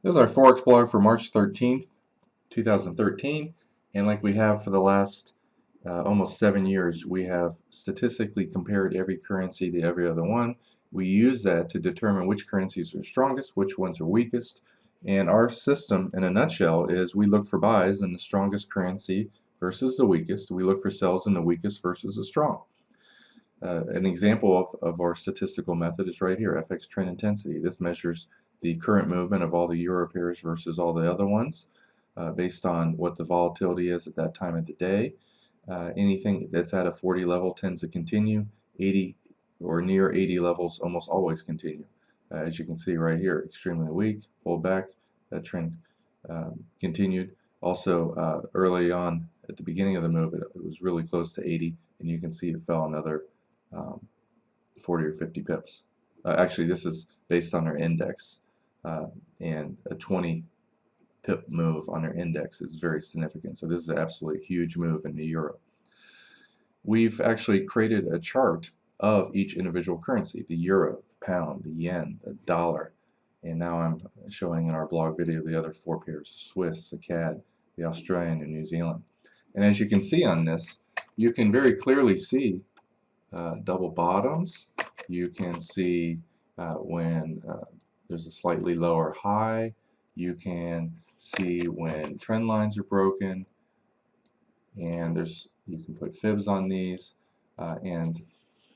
This is our Forex blog for March 13th, 2013, and like we have for the last almost 7 years, we have statistically compared every currency to every other one. We use that to determine which currencies are strongest, which ones are weakest, and our system in a nutshell is we look for buys in the strongest currency versus the weakest. We look for sells in the weakest versus the strong. An example of our statistical method is right here, FX trend intensity. This measures the current movement of all the euro pairs versus all the other ones based on what the volatility is at that time of the day. Anything that's at a 40 level tends to continue. 80 or near 80 levels almost always continue. As you can see right here, extremely weak, pulled back, that trend continued. Also, early on at the beginning of the move, it was really close to 80, and you can see it fell another 40 or 50 pips. Actually, this is based on our index, and a 20 pip move on our index is very significant. So this is an absolutely huge move in the euro. We've actually created a chart of each individual currency, the euro, the pound, the yen, the dollar, and now I'm showing in our blog video the other 4 pairs, the Swiss, the CAD, the Australian, and New Zealand. And as you can see on this, you can very clearly see double bottoms. You can see when there's a slightly lower high. You can see when trend lines are broken, and you can put fibs on these, and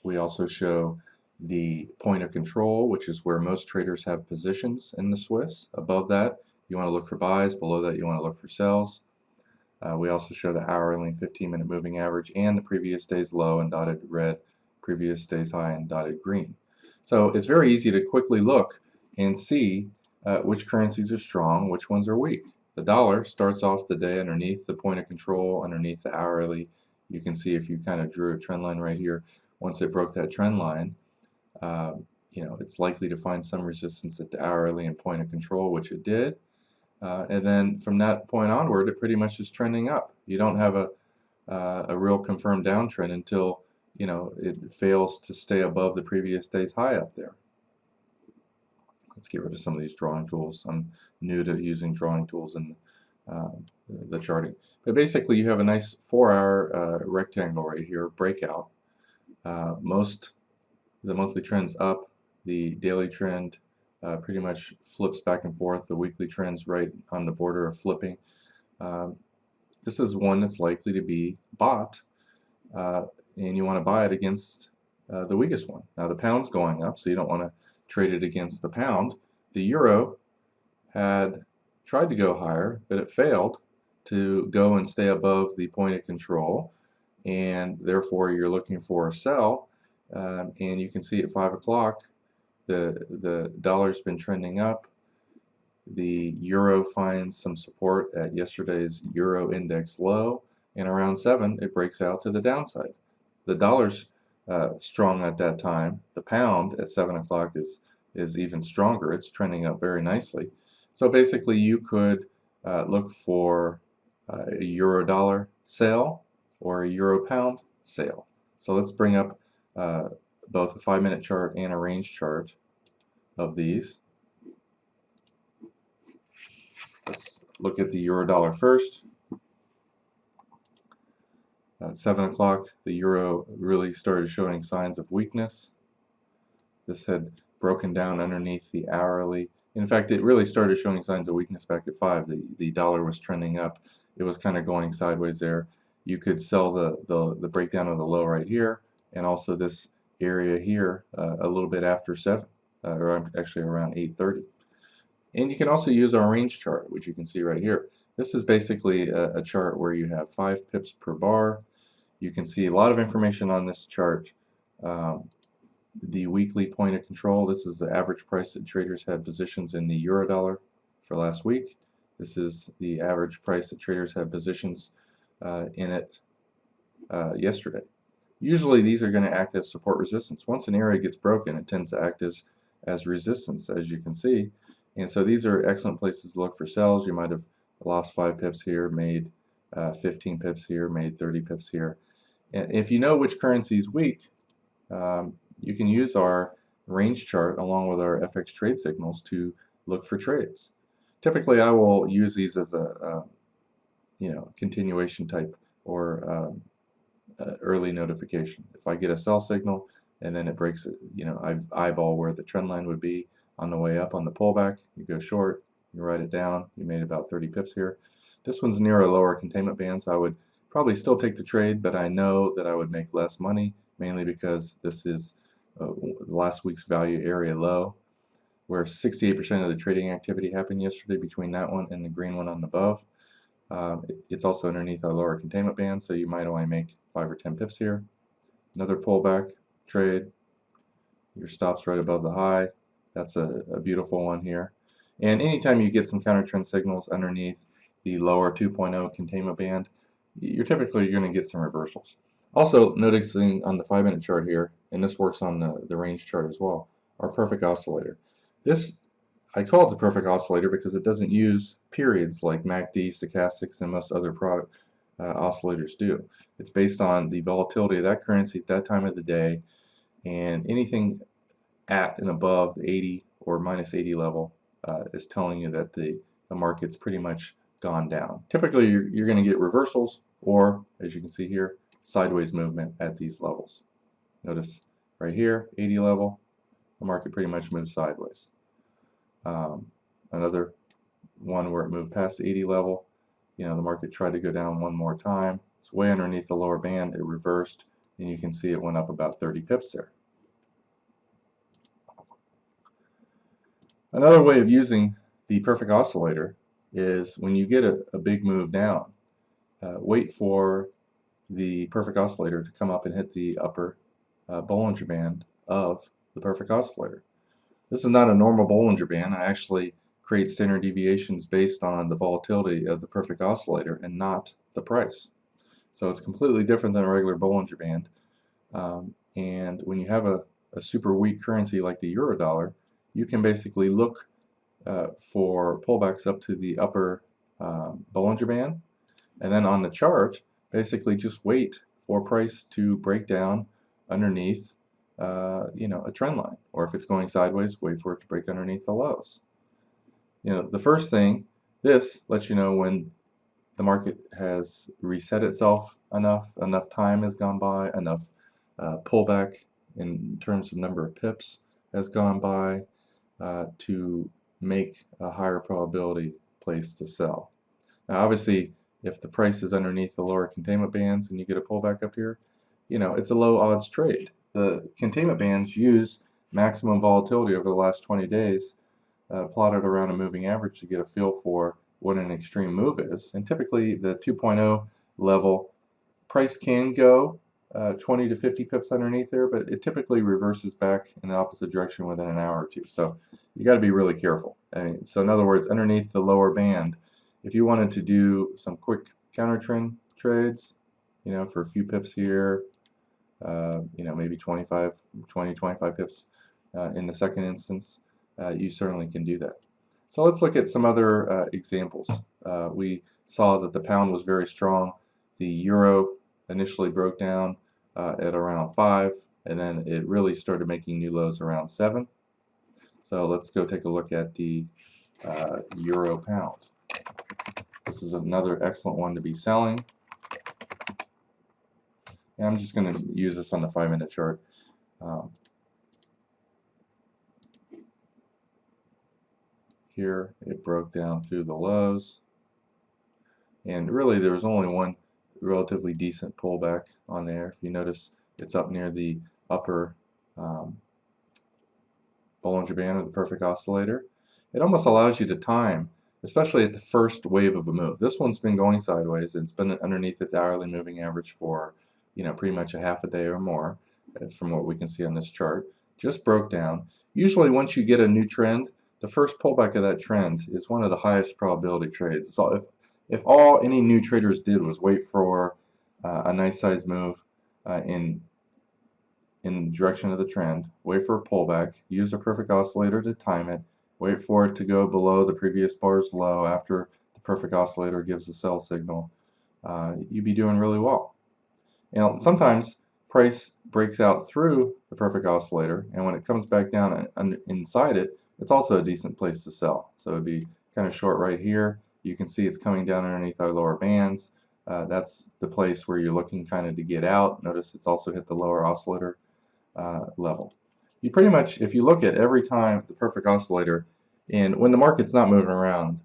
we also show the point of control, which is where most traders have positions in the Swiss. Above that, you want to look for buys. Below that, you want to look for sells. We also show the hourly and 15-minute moving average and the previous day's low in dotted red, previous day's high in dotted green. So it's very easy to quickly look and see which currencies are strong, which ones are weak. The dollar starts off the day underneath the point of control, underneath the hourly. You can see if you kind of drew a trend line right here, once it broke that trend line, it's likely to find some resistance at the hourly and point of control, which it did. And then from that point onward, it pretty much is trending up. You don't have a real confirmed downtrend until it fails to stay above the previous day's high up there. Let's get rid of some of these drawing tools. I'm new to using drawing tools in the charting. But basically, you have a nice 4-hour rectangle right here, breakout. The monthly trend's up, the daily trend pretty much flips back and forth. The weekly trend's right on the border of flipping. This is one that's likely to be bought, and you want to buy it against the weakest one. Now the pound's going up, so you don't want to trade it against the pound. The euro had tried to go higher, but it failed to go and stay above the point of control, and therefore you're looking for a sell. And you can see at 5 o'clock the dollar's been trending up. The euro finds some support at yesterday's euro index low, and around 7 it breaks out to the downside. The dollar's strong at that time. The pound at 7 o'clock is even stronger. It's trending up very nicely. So basically you could look for a euro dollar sale or a euro pound sale. So let's bring up both a 5-minute chart and a range chart of these. Let's look at the euro dollar first. 7 o'clock, the euro really started showing signs of weakness. This had broken down underneath the hourly. In fact, it really started showing signs of weakness back at 5. The dollar was trending up. It was kind of going sideways there. You could sell the breakdown of the low right here, and also this area here a little bit after 7, or actually around 8:30. And you can also use our range chart, which you can see right here. This is basically a chart where you have 5 pips per bar. You can see a lot of information on this chart. The weekly point of control, this is the average price that traders had positions in the euro dollar for last week. This is the average price that traders had positions in it yesterday. Usually these are going to act as support resistance. Once an area gets broken, it tends to act as resistance, as you can see. And so these are excellent places to look for sells. You might have lost 5 pips here, made 15 pips here, made 30 pips here. And if you know which currency is weak, you can use our range chart along with our FX trade signals to look for trades. Typically I will use these as a continuation type or early notification. If I get a sell signal and then it breaks it, I've eyeball where the trend line would be on the way up on the pullback. You go short, you write it down, you made about 30 pips here. This one's near a lower containment band, so I would probably still take the trade, but I know that I would make less money, mainly because this is last week's value area low, where 68% of the trading activity happened yesterday between that one and the green one on the above. It's also underneath our lower containment band, so you might only make 5 or 10 pips here. Another pullback trade. Your stop's right above the high. That's a beautiful one here. And anytime you get some counter trend signals underneath the lower 2.0 containment band, you're typically going to get some reversals. Also, noticing on the 5-minute chart here, and this works on the range chart as well, our perfect oscillator. This, I call it the perfect oscillator because it doesn't use periods like MACD, stochastics, and most other product oscillators do. It's based on the volatility of that currency at that time of the day, and anything at and above the 80 or minus 80 level is telling you that the market's pretty much gone down. Typically you're going to get reversals or, as you can see here, sideways movement at these levels. Notice right here, 80 level, the market pretty much moves sideways. Another one where it moved past the 80 level, the market tried to go down one more time. It's way underneath the lower band, it reversed, and you can see it went up about 30 pips there. Another way of using the perfect oscillator is when you get a big move down, wait for the perfect oscillator to come up and hit the upper Bollinger Band of the perfect oscillator. This is not a normal Bollinger Band. I actually create standard deviations based on the volatility of the perfect oscillator and not the price. So it's completely different than a regular Bollinger Band. And when you have a super weak currency like the euro dollar, you can basically look for pullbacks up to the upper Bollinger Band, and then on the chart basically just wait for price to break down underneath a trend line, or if it's going sideways, wait for it to break underneath the lows. The first thing, this lets you know when the market has reset itself enough time has gone by, enough pullback in terms of number of pips has gone by to make a higher probability place to sell. Now obviously if the price is underneath the lower containment bands and you get a pullback up here, it's a low odds trade. The containment bands use maximum volatility over the last 20 days plotted around a moving average to get a feel for what an extreme move is. And typically the 2.0 level price can go 20 to 50 pips underneath there, but it typically reverses back in the opposite direction within an hour or two. So you got to be really careful. So in other words, underneath the lower band, if you wanted to do some quick counter trend trades, for a few pips here, maybe 20, 25 pips in the second instance, you certainly can do that. So let's look at some other examples. We saw that the pound was very strong. The euro initially broke down at around 5, and then it really started making new lows around 7. So let's go take a look at the euro pound. This is another excellent one to be selling. And I'm just going to use this on the 5-minute chart. Here it broke down through the lows, and really there was only one relatively decent pullback on there. If you notice, it's up near the upper Bollinger Band of the perfect oscillator. It almost allows you to time, especially at the first wave of a move. This one's been going sideways. It's been underneath its hourly moving average for pretty much a half a day or more, from what we can see on this chart. Just broke down. Usually once you get a new trend, the first pullback of that trend is one of the highest probability trades. So if all any new traders did was wait for a nice size move in direction of the trend, wait for a pullback, use a perfect oscillator to time it, wait for it to go below the previous bar's low after the perfect oscillator gives a sell signal, you'd be doing really well. Sometimes price breaks out through the perfect oscillator, and when it comes back down inside it, it's also a decent place to sell. So it'd be kind of short right here. You can see it's coming down underneath our lower bands. That's the place where you're looking kind of to get out. Notice it's also hit the lower oscillator level. You pretty much, if you look at every time the perfect oscillator, and when the market's not moving around,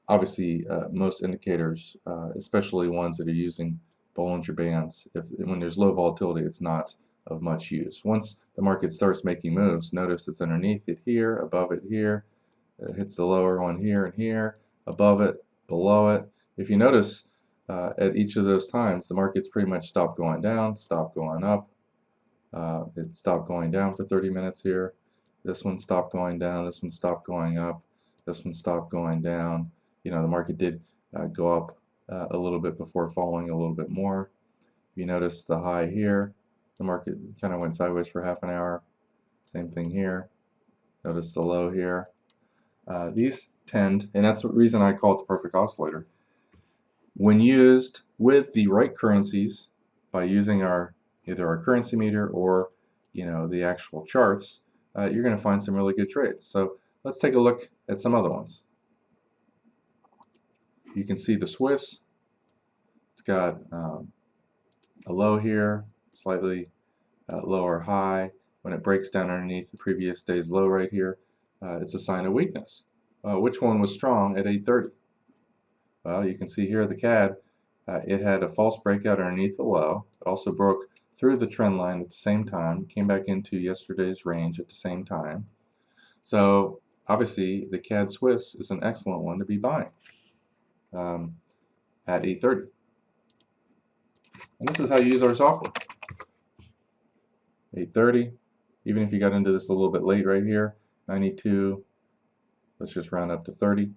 obviously most indicators, especially ones that are using Bollinger Bands, when there's low volatility, it's not of much use. Once the market starts making moves, notice it's underneath it here, above it here, it hits the lower one here and here, above it, below it. If you notice at each of those times, the market's pretty much stopped going down, stopped going up. It stopped going down for 30 minutes here. This one stopped going down, this one stopped going up, this one stopped going down. You know, the market did go up a little bit before falling a little bit more. You notice the high here, the market kind of went sideways for half an hour. Same thing here. Notice the low here. These tend, and that's the reason I call it the perfect oscillator. When used with the right currencies, by using either our currency meter or the actual charts, you're going to find some really good trades. So let's take a look at some other ones. You can see the Swiss. It's got a low here, slightly lower high. When it breaks down underneath the previous day's low right here, it's a sign of weakness. Which one was strong at 8:30? Well, you can see here the CAD, it had a false breakout underneath the low. It also broke through the trend line at the same time, came back into yesterday's range at the same time. So obviously the CAD Swiss is an excellent one to be buying at 8:30. And this is how you use our software. 8:30, even if you got into this a little bit late right here, 92, let's just round up to 30,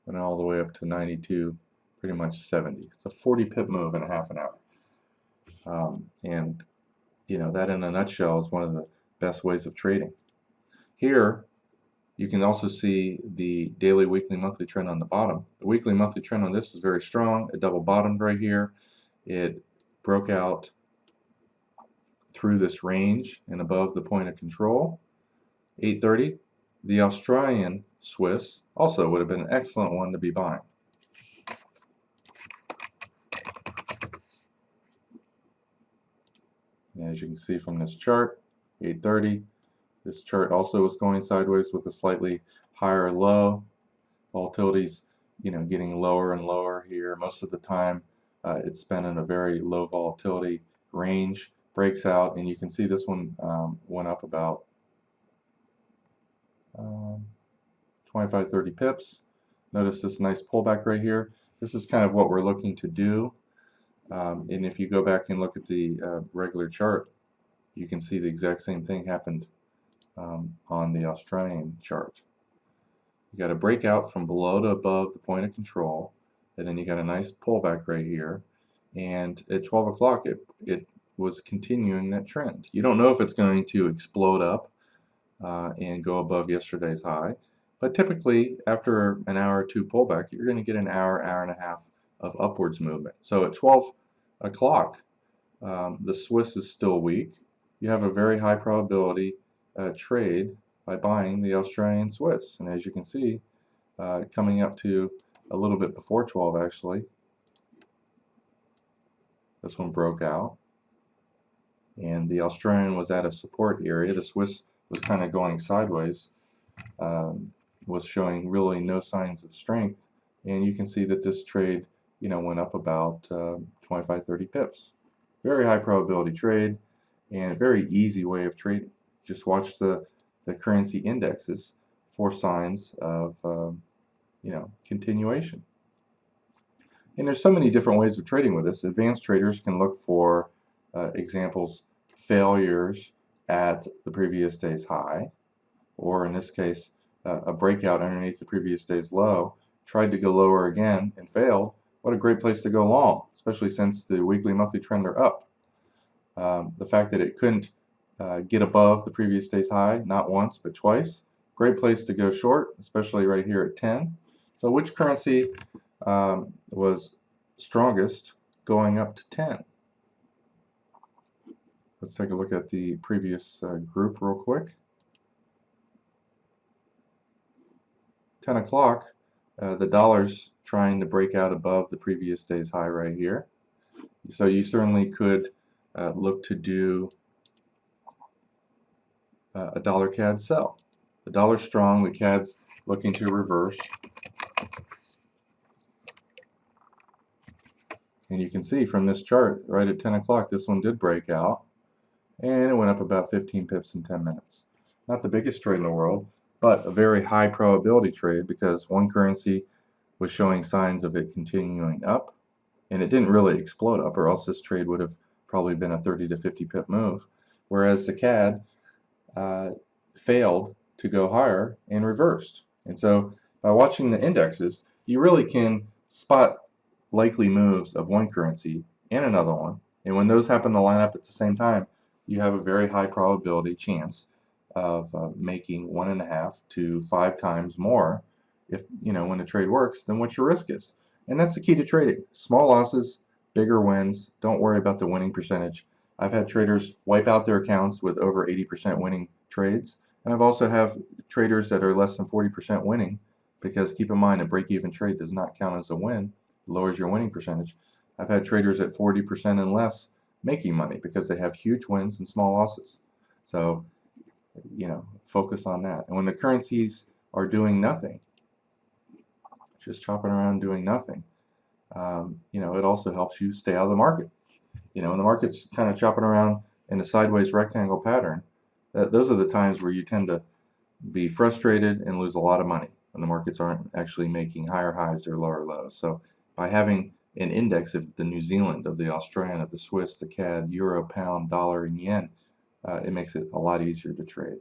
and all the way up to 92, pretty much 70. It's a 40 pip move in a half an hour. And that in a nutshell is one of the best ways of trading. Here you can also see the daily, weekly, monthly trend on the bottom. The weekly, monthly trend on this is very strong. It double bottomed right here. It broke out through this range and above the point of control. 8:30, the Australian Swiss also would have been an excellent one to be buying. As you can see from this chart, 8:30, this chart also was going sideways with a slightly higher low. Volatility's getting lower and lower here. Most of the time it's been in a very low volatility range, breaks out, and you can see this one went up about 25-30 pips. Notice this nice pullback right here. This is kind of what we're looking to do. And if you go back and look at the regular chart, you can see the exact same thing happened on the Australian chart. You got a breakout from below to above the point of control, and then you got a nice pullback right here. And at 12 o'clock, it was continuing that trend. You don't know if it's going to explode up and go above yesterday's high, but typically after an hour or two pullback, you're going to get an hour, hour and a half of upwards movement. So at 12 o'clock, the Swiss is still weak. You have a very high probability trade by buying the Australian Swiss. And as you can see, coming up to a little bit before 12 actually, this one broke out. And the Australian was at a support area. The Swiss was kind of going sideways, was showing really no signs of strength. And you can see that this trade went up about 25-30 pips. Very high probability trade and a very easy way of trading. Just watch the currency indexes for signs of continuation. And there's so many different ways of trading with this. Advanced traders can look for examples, failures at the previous day's high, or in this case a breakout underneath the previous day's low, tried to go lower again and failed. What a great place to go long, especially since the weekly, monthly trend are up. The fact that it couldn't get above the previous day's high, not once but twice, great place to go short, especially right here at 10. So which currency was strongest going up to 10? Let's take a look at the previous group real quick. 10 o'clock, The dollar's trying to break out above the previous day's high right here. So you certainly could look to do a dollar CAD sell. The dollar's strong, the CAD's looking to reverse. And you can see from this chart, right at 10 o'clock, this one did break out. And it went up about 15 pips in 10 minutes. Not the biggest trade in the world, but a very high probability trade because one currency was showing signs of it continuing up. And it didn't really explode up, or else this trade would have probably been a 30 to 50 pip move. Whereas the CAD failed to go higher and reversed. And so by watching the indexes, you really can spot likely moves of one currency and another one. And when those happen to line up at the same time, you have a very high probability chance of making 1.5 to 5 times more if, when the trade works than what your risk is. And that's the key to trading. Small losses, bigger wins. Don't worry about the winning percentage. I've had traders wipe out their accounts with over 80% winning trades. And I've also have traders that are less than 40% winning, because keep in mind, a break-even trade does not count as a win. It lowers your winning percentage. I've had traders at 40% and less making money because they have huge wins and small losses. So, focus on that. And when the currencies are doing nothing, just chopping around doing nothing, it also helps you stay out of the market. When the market's kind of chopping around in a sideways rectangle pattern, those are the times where you tend to be frustrated and lose a lot of money when the markets aren't actually making higher highs or lower lows. So by having an index of the New Zealand, of the Australian, of the Swiss, the CAD, Euro, Pound, Dollar, and Yen, it makes it a lot easier to trade.